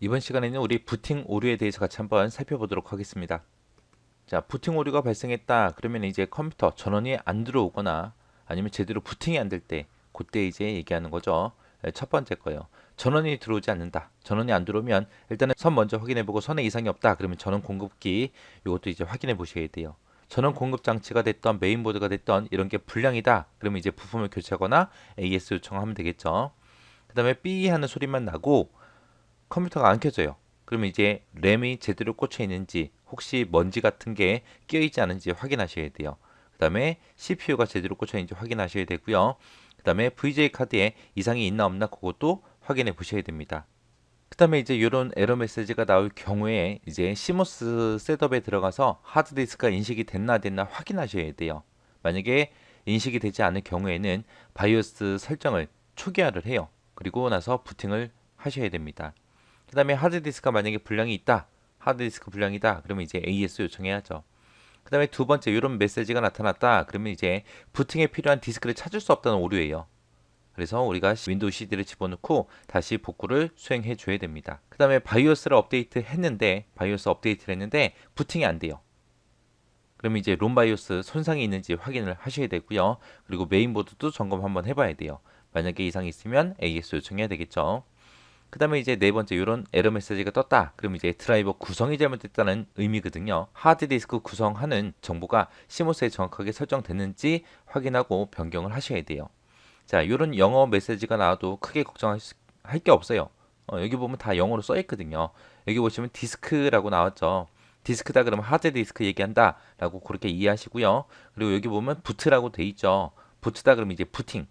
이번 시간에는 우리 부팅 오류에 대해서 같이 한번 살펴보도록 하겠습니다. 자, 부팅 오류가 발생했다. 그러면 이제 컴퓨터 전원이 안 들어오거나 아니면 제대로 부팅이 안 될 때, 그때 이제 얘기하는 거죠. 첫 번째 거요. 전원이 들어오지 않는다. 전원이 안 들어오면 일단은 선 먼저 확인해보고 선에 이상이 없다. 그러면 전원 공급기 이것도 이제 확인해 보셔야 돼요. 전원 공급 장치가 됐던 메인보드가 됐던 이런 게 불량이다. 그러면 이제 부품을 교체하거나 AS 요청하면 되겠죠. 그 다음에 삐 하는 소리만 나고 컴퓨터가 안 켜져요. 그러면 이제 램이 제대로 꽂혀 있는지 혹시 먼지 같은 게 끼어 있지 않은지 확인하셔야 돼요. 그 다음에 CPU가 제대로 꽂혀 있는지 확인하셔야 되고요. 그 다음에 VGA 카드에 이상이 있나 없나 그것도 확인해 보셔야 됩니다. 그 다음에 이제 이런 에러 메시지가 나올 경우에 이제 시모스 셋업에 들어가서 하드디스크가 인식이 됐나 안 됐나 확인하셔야 돼요. 만약에 인식이 되지 않을 경우에는 바이오스 설정을 초기화를 해요. 그리고 나서 부팅을 하셔야 됩니다. 그 다음에 하드디스크가 만약에 불량이 있다. 하드디스크 불량이다. 그러면 이제 AS 요청해야죠. 그 다음에 두 번째 이런 메시지가 나타났다. 그러면 이제 부팅에 필요한 디스크를 찾을 수 없다는 오류예요. 그래서 우리가 윈도우 CD를 집어넣고 다시 복구를 수행해 줘야 됩니다. 그 다음에 바이오스를 바이오스 업데이트를 했는데 부팅이 안 돼요. 그러면 이제 롬 바이오스 손상이 있는지 확인을 하셔야 되고요. 그리고 메인보드도 점검 한번 해봐야 돼요. 만약에 이상이 있으면 AS 요청해야 되겠죠. 그 다음에 이제 네 번째 이런 에러 메시지가 떴다. 그럼 이제 드라이버 구성이 잘못됐다는 의미거든요. 하드디스크 구성하는 정보가 시모스에 정확하게 설정됐는지 확인하고 변경을 하셔야 돼요. 자, 이런 영어 메시지가 나와도 크게 걱정할 게 없어요. 여기 보면 다 영어로 써 있거든요. 여기 보시면 디스크라고 나왔죠. 디스크다 그러면 하드디스크 얘기한다 라고 그렇게 이해하시고요. 그리고 여기 보면 부트라고 돼 있죠. 부트다 그러면 이제 부팅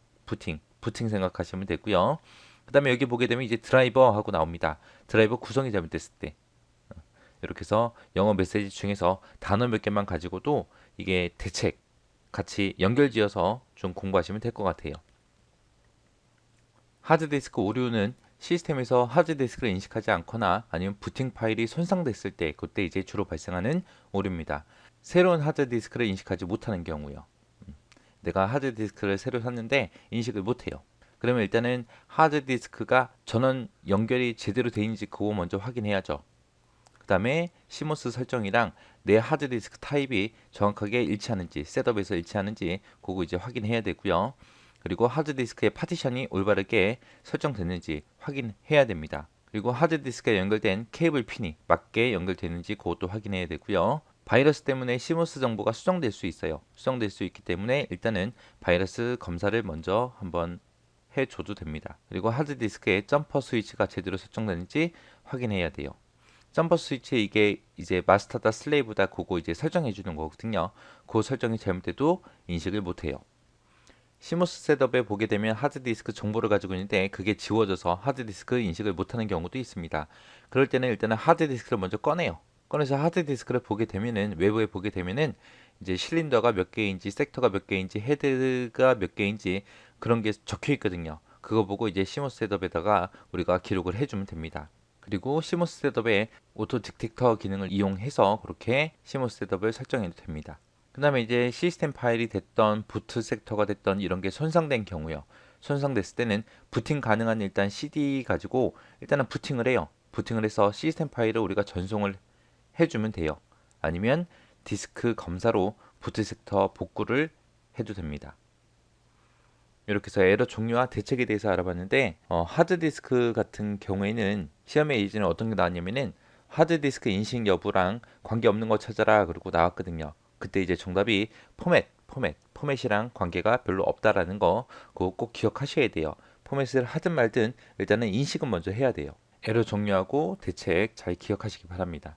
생각하시면 되고요. 그 다음에 여기 보게 되면 이제 드라이버 하고 나옵니다. 드라이버 구성이 잘못됐을 때. 이렇게 해서 영어 메시지 중에서 단어 몇 개만 가지고도 이게 대책 같이 연결지어서 좀 공부하시면 될 것 같아요. 하드디스크 오류는 시스템에서 하드디스크를 인식하지 않거나 아니면 부팅 파일이 손상됐을 때 그때 이제 주로 발생하는 오류입니다. 새로운 하드디스크를 인식하지 못하는 경우요. 내가 하드디스크를 새로 샀는데 인식을 못해요. 그러면 일단은 하드디스크가 전원 연결이 제대로 되어 있는지 그거 먼저 확인해야죠. 그 다음에 시모스 설정이랑 내 하드디스크 타입이 정확하게 일치하는지 셋업에서 일치하는지 그거 이제 확인해야 되고요. 그리고 하드디스크의 파티션이 올바르게 설정됐는지 확인해야 됩니다. 그리고 하드디스크에 연결된 케이블 핀이 맞게 연결되는지 그것도 확인해야 되고요. 바이러스 때문에 시모스 정보가 수정될 수 있어요. 수정될 수 있기 때문에 일단은 바이러스 검사를 먼저 한번 해줘도 됩니다. 그리고 하드디스크에 점퍼 스위치가 제대로 설정되는지 확인해야 돼요. 점퍼 스위치 이게 이제 마스터다 슬레이브다 그거 이제 설정해 주는 거거든요. 그 설정이 잘못돼도 인식을 못해요. 시모스 셋업에 보게 되면 하드디스크 정보를 가지고 있는데 그게 지워져서 하드디스크 인식을 못하는 경우도 있습니다. 그럴 때는 일단은 하드디스크를 먼저 꺼내요. 꺼내서 하드디스크를 보게 되면은 외부에 보게 되면은 이제 실린더가 몇 개인지 섹터가 몇 개인지 헤드가 몇 개인지 그런 게 적혀 있거든요. 그거 보고 이제 시모스 셋업에다가 우리가 기록을 해주면 됩니다. 그리고 시모스 셋업에 오토 디텍터 기능을 이용해서 그렇게 시모스 셋업을 설정해도 됩니다. 그 다음에 이제 시스템 파일이 됐던 부트 섹터가 됐던 이런 게 손상된 경우요. 손상됐을 때는 부팅 가능한 일단 CD 가지고 일단은 부팅을 해요. 부팅을 해서 시스템 파일을 우리가 전송을 해주면 돼요. 아니면 디스크 검사로 부트 섹터 복구를 해도 됩니다. 이렇게 해서 에러 종류와 대책에 대해서 알아봤는데 하드디스크 같은 경우에는 시험에 예전에 어떤 게 나왔냐면은 하드디스크 인식 여부랑 관계없는 거 찾아라 그러고 나왔거든요. 그때 이제 정답이 포맷이랑 관계가 별로 없다라는 거 그거 꼭 기억하셔야 돼요. 포맷을 하든 말든 일단은 인식은 먼저 해야 돼요. 에러 종류하고 대책 잘 기억하시기 바랍니다.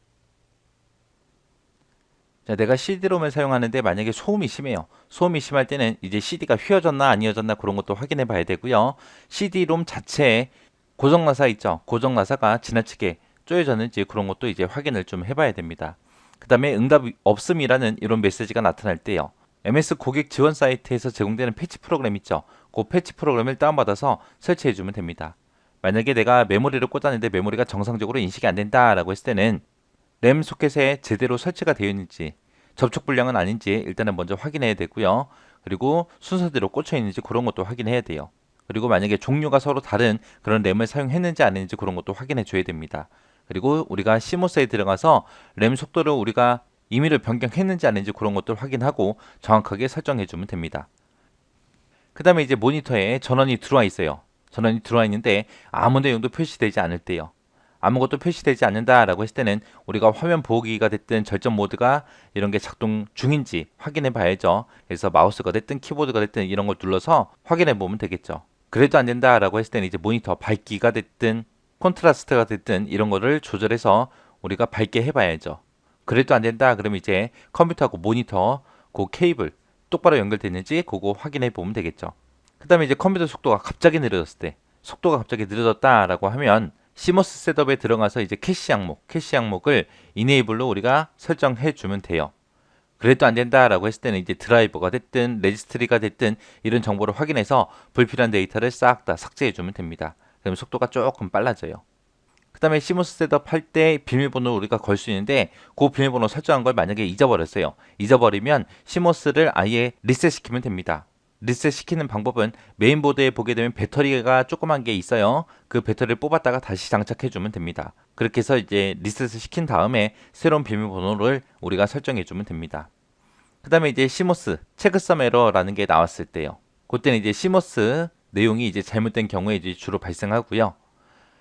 자, 내가 CD롬을 사용하는데 만약에 소음이 심해요. 소음이 심할 때는 이제 CD가 휘어졌나 안 휘어졌나 그런 것도 확인해 봐야 되고요. CD롬 자체에 고정나사 있죠. 고정나사가 지나치게 쪼여졌는지 그런 것도 이제 확인을 좀 해봐야 됩니다. 그 다음에 응답 없음이라는 이런 메시지가 나타날 때요. MS 고객 지원 사이트에서 제공되는 패치 프로그램 있죠. 그 패치 프로그램을 다운받아서 설치해 주면 됩니다. 만약에 내가 메모리를 꽂았는데 메모리가 정상적으로 인식이 안 된다라고 했을 때는 램 소켓에 제대로 설치가 되어 있는지 접촉 불량은 아닌지 일단은 먼저 확인해야 되고요. 그리고 순서대로 꽂혀 있는지 그런 것도 확인해야 돼요. 그리고 만약에 종류가 서로 다른 그런 램을 사용했는지 안 했는지 그런 것도 확인해 줘야 됩니다. 그리고 우리가 시모스에 들어가서 램 속도를 우리가 임의로 변경했는지 아닌지 그런 것들 확인하고 정확하게 설정해 주면 됩니다. 그 다음에 이제 모니터에 전원이 들어와 있어요. 전원이 들어와 있는데 아무 내용도 표시되지 않을 때요. 아무것도 표시되지 않는다라고 했을 때는 우리가 화면 보호기가 됐든 절전 모드가 이런 게 작동 중인지 확인해 봐야죠. 그래서 마우스가 됐든 키보드가 됐든 이런 걸 눌러서 확인해 보면 되겠죠. 그래도 안 된다라고 했을 때는 이제 모니터 밝기가 됐든 콘트라스트가 됐든 이런 거를 조절해서 우리가 밝게 해봐야죠. 그래도 안 된다 그러면 이제 컴퓨터하고 모니터 그 케이블 똑바로 연결됐는지 그거 확인해 보면 되겠죠. 그 다음에 이제 컴퓨터 속도가 갑자기 느려졌을 때 속도가 갑자기 느려졌다라고 하면 시모스 셋업에 들어가서 이제 캐시 항목을 이네이블로 우리가 설정해 주면 돼요. 그래도 안 된다라고 했을 때는 이제 드라이버가 됐든 레지스트리가 됐든 이런 정보를 확인해서 불필요한 데이터를 싹 다 삭제해 주면 됩니다. 그럼 속도가 조금 빨라져요. 그 다음에 시모스 셋업 할 때 비밀번호를 우리가 걸 수 있는데 그 비밀번호 설정한 걸 만약에 잊어버렸어요. 잊어버리면 시모스를 아예 리셋 시키면 됩니다. 리셋 시키는 방법은 메인보드에 보게 되면 배터리가 조그만 게 있어요. 그 배터리를 뽑았다가 다시 장착해 주면 됩니다. 그렇게 해서 이제 리셋을 시킨 다음에 새로운 비밀번호를 우리가 설정해 주면 됩니다. 그 다음에 이제 시모스 체크섬 에러라는 게 나왔을 때요. 그때는 이제 시모스 내용이 이제 잘못된 경우에 이제 주로 발생하고요.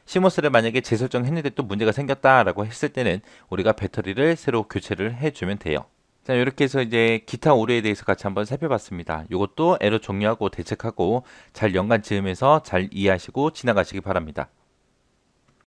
시모스를 만약에 재설정했는데 또 문제가 생겼다라고 했을 때는 우리가 배터리를 새로 교체를 해주면 돼요. 자, 이렇게 해서 이제 기타 오류에 대해서 같이 한번 살펴봤습니다. 이것도 에러 종료하고 대책하고 잘 연관 지으면서 잘 이해하시고 지나가시기 바랍니다.